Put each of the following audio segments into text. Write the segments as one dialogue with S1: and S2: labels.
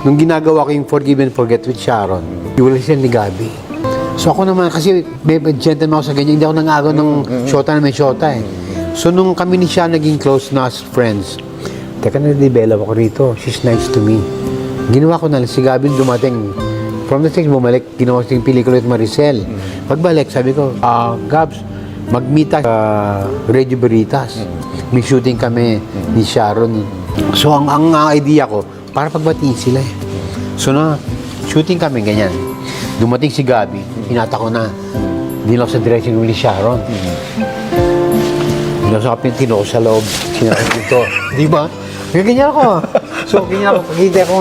S1: Nung ginagawa ko yung Forgive and Forget with Sharon, iwala siya ni Gabi. So ako naman, kasi may gentleman ako sa ganyan, hindi ako nang-agaw ng shota na may shota eh. So nung kami ni siya naging close na as friends, teka, na-develop ako rito. She's nice to me. Ginawa ko na lang, si Gabi dumating. From the stage, bumalik, ginawa ko yung pelikula with Maricel. Pagbalik, sabi ko, Gabs, mag-meet sa Radio Veritas. May shooting kami ni Sharon. So ang idea ko, para pagbatiin sila eh. So na, shooting kami, ganyan. Dumating si Gabi, hinata ko na. Hindi lang sa dressing room ni Sharon. Pinasapin, tinoko sa loob. Sinakit dito. Di ba? Ganyan ako. So, ganyan ako. Pagkita ko,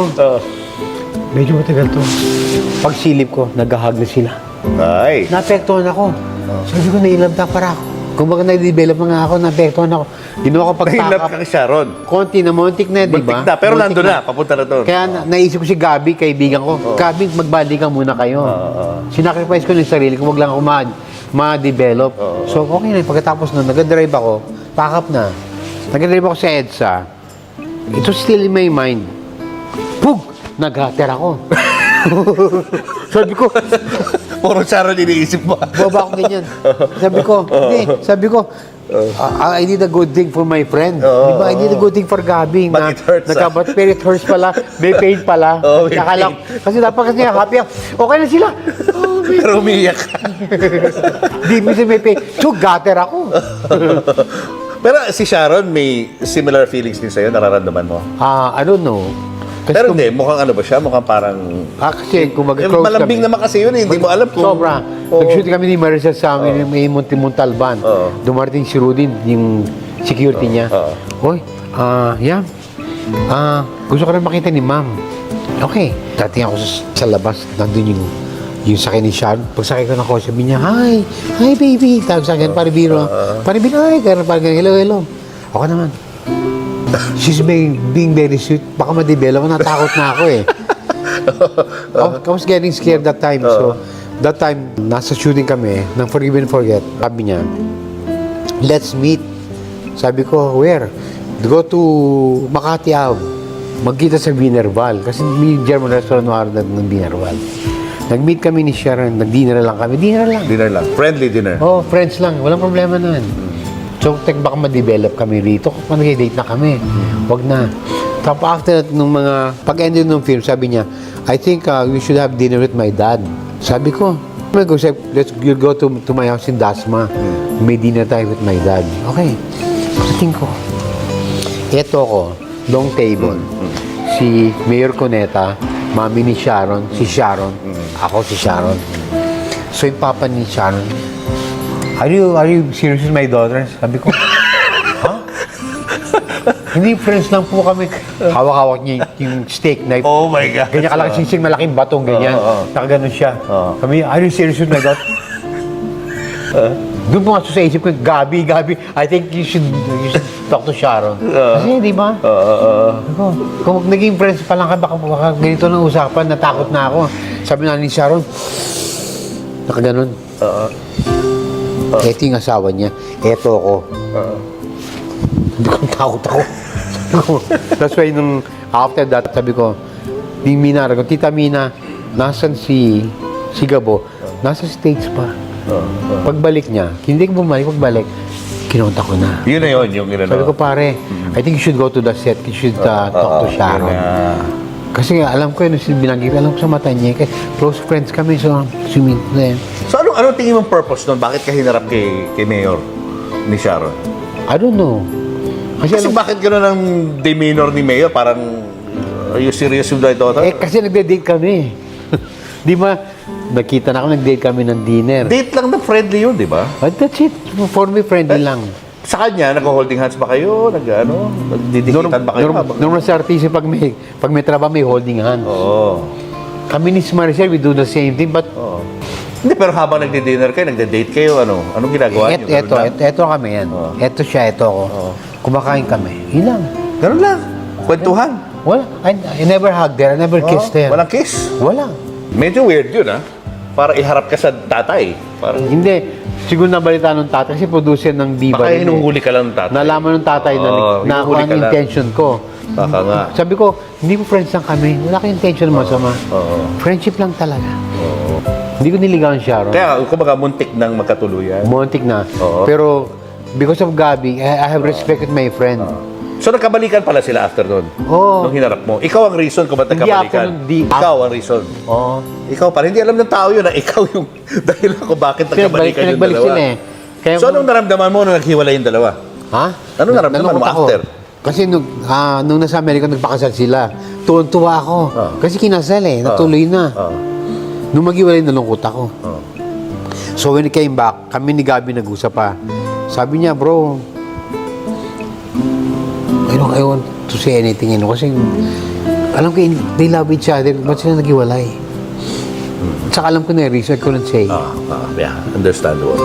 S1: medyo matagal to. Pagsilip ko, nag-hug na sila.
S2: Ay.
S1: Naapektuhan ako. Sabi ko, nailab na para ako. Kung baga nag-develop nga ako, naapektuhan ako. Ginawa ko
S2: Nailap
S1: pagtakap.
S2: ka kay Sharon.
S1: Konti na, montik na, di ba?
S2: Muntik na, pero
S1: Montik
S2: nandun na. Papunta na doon.
S1: Kaya naisip ko si Gabi, kaibigan ko. Gabi, magbalikan muna kayo. Sinacrifice ko ng sarili ko, wag lang ako ma-develop. So, okay na. Pagkatapos nun, nag-drive ako, pack up na. Nag-drive ako sa EDSA. It was still in my mind. Pug! Nag-hater ako. Sabi ko,
S2: Puro Sharon iniisip mo.
S1: baba ako ganyan. Sabi ko, I did a good thing for my friend. Diba? I did a good thing for Gabi.
S2: But it hurts,
S1: Pero it hurts pala. May pain pala.
S2: May
S1: Nakala, kasi dapat kasi happy ako. Okay na sila.
S2: Pero umiiyak ka.
S1: Di minsan may pain. So, gutter ako.
S2: Pero si Sharon, may similar feelings din sa'yo, nararamdaman mo?
S1: I don't know. Kasi
S2: Pero hindi, mukhang ano ba siya? Mukhang parang...
S1: kasi kung mag-close
S2: malambing
S1: kami.
S2: naman kasi yun, hindi mo alam kung...
S1: Sobra.
S2: Oo.
S1: Nag-shoot kami ni Maricel sa amin, may Montalban. Dumarating si Rudin, yung security niya. Hoy, yeah. Gusto ko rin makita ni ma'am. Okay. Dating ako sa labas, nandun yung sakay ni Sharon. Pagsakay ko ng kotse, sabi niya, hi baby. Tawag sa akin, paribiro. Paribiro, hi. Parang hello. Ako naman. She's being very sweet. Baka ma-develop. Natakot na ako eh. I was getting scared that time. So, that time, nasa shooting kami, ng Forgive and Forget. Sabi niya, let's meet. Sabi ko, where? Go to Makati Ave. Magkita sa Wienerwald. Kasi may German restaurant ng Wienerwald. Nag-meet kami ni Sharon. Nag-dinner lang kami. Dinner lang.
S2: Friendly dinner.
S1: Oh, friends lang. Walang problema nun. So, baka ma-develop kami rito. Kung nag-date na kami. Wag na. Tapos after that, nung mga pag-ending ng film, sabi niya, I think we should have dinner with my dad. Sabi ko, let's go to my house in Dasma. May dinner tayo with my dad. Okay. Pagdating ko. Eto ko, long table. Si Mayor Cuneta, mami ni Sharon, si Sharon, ako si Sharon. So yung papa ni Sharon, Are you serious with my daughter? Sabi ko, ha? Hindi, friends lang po kami. Hawak-hawak niya yung steak knife.
S2: Oh my God.
S1: Ganyan kalaki, singsing malaking batong, ganyan. Nakaganon siya. Kami, are you serious with my daughter? Doon po nga sa isip ko, Gabi, I think you should talk to Sharon. Kasi, di ba? Kung naging friends pa lang ka, baka ganito ng usapan, natakot na ako. Sabi na ni Sharon, nakaganon. Ito yung asawa niya. Ito ako. Hindi ko takot ako. That's why nung after that, sabi ko, Tita Mina, nasan si Gabo? Nasa States pa. Pagbalik niya, hindi ko pagbalik, kinonta ko na.
S2: Yun na yun, yung ginano.
S1: Sabi ko, pare, I think you should go to the set. You should talk to Sharon. Kasi alam ko yun, binanggit, alam ko sa mata niya. Kasi close friends kami, so sumit na yun.
S2: So anong tingin mong purpose nun? Bakit ka hinarap kay Mayor ni Sharon?
S1: I don't know.
S2: Kasi bakit gano'n ang demeanor ni Mayor? Parang, are you serious with my daughter?
S1: Kasi nagde-date kami. Di ba, nakita na ako, nag-date kami ng dinner.
S2: Date lang na friendly yun, di ba?
S1: But that's it. For me, friendly lang.
S2: Sa kanya, nag-holding hands ba kayo? Nagdidikitan ba kayo?
S1: Normal sa artista, pag may trabaho, may holding hands.
S2: Oo.
S1: Kami ni Maricel, we do the same thing, but
S2: Hindi, pero habang nagdi-dinner kayo, nagde-date kayo, anong ginagawa niyo?
S1: Ito kami yan. Ito siya, ito ako. Kumakain kami. Yun lang.
S2: Ganun lang. Kwentuhan.
S1: Wala. I never hugged her. I never kissed her.
S2: Walang kiss.
S1: Wala.
S2: Medyo weird yun, ha? para iharap ka sa tatay. Parang,
S1: Hindi. Siguro nabalita ng tatay kasi producer ng Viva.
S2: baka
S1: rin eh.
S2: hinuhuli ka lang ng tatay.
S1: Nalaman ng tatay na
S2: hinuhuli
S1: kung
S2: ka
S1: ang
S2: lang.
S1: intention ko.
S2: Baka nga.
S1: Sabi ko, hindi po friends lang kami. Wala kang intention masama.
S2: Oo.
S1: Friendship lang talaga.
S2: Oo.
S1: Hindi ko niligawan siya, Ron.
S2: Kaya, kumbaga, muntik nang magkatuluyan.
S1: Montik na.
S2: Oo.
S1: Pero, because of Gabi, I have respect with my friend.
S2: So, nagkabalikan pala sila after doon?
S1: Oo.
S2: Nung hinarap mo. Ikaw ang reason kung ba't
S1: Hindi
S2: nagkabalikan?
S1: ako, hindi.
S2: Ikaw ang reason.
S1: Oo.
S2: Ikaw pa. Hindi alam ng tao yun na ikaw yung dahilan kung bakit nagkabalikan yung
S1: Pinagbalik
S2: dalawa.
S1: sila eh. Kaya,
S2: So, anong naramdaman mo nung naghiwalay yung dalawa?
S1: ha?
S2: Anong naramdaman mo
S1: Nalungkot ako.
S2: after?
S1: Kasi nung nasa Amerika, nagpakasal sila. Tuwan-tuwa ako.
S2: Oo.
S1: Kasi kinasal eh. Natuloy na.
S2: Oo.
S1: Nung maghiwalay, nalungkot ako.
S2: Oo.
S1: So when it came back, kami ni Gabi nag-usap pa. Sabi niya, bro, I want to say anything, kasi alam ko, they love each other. Ba't sila naghiwalay? Tsaka alam ko na, research ko lang say.
S2: Yeah, understandable.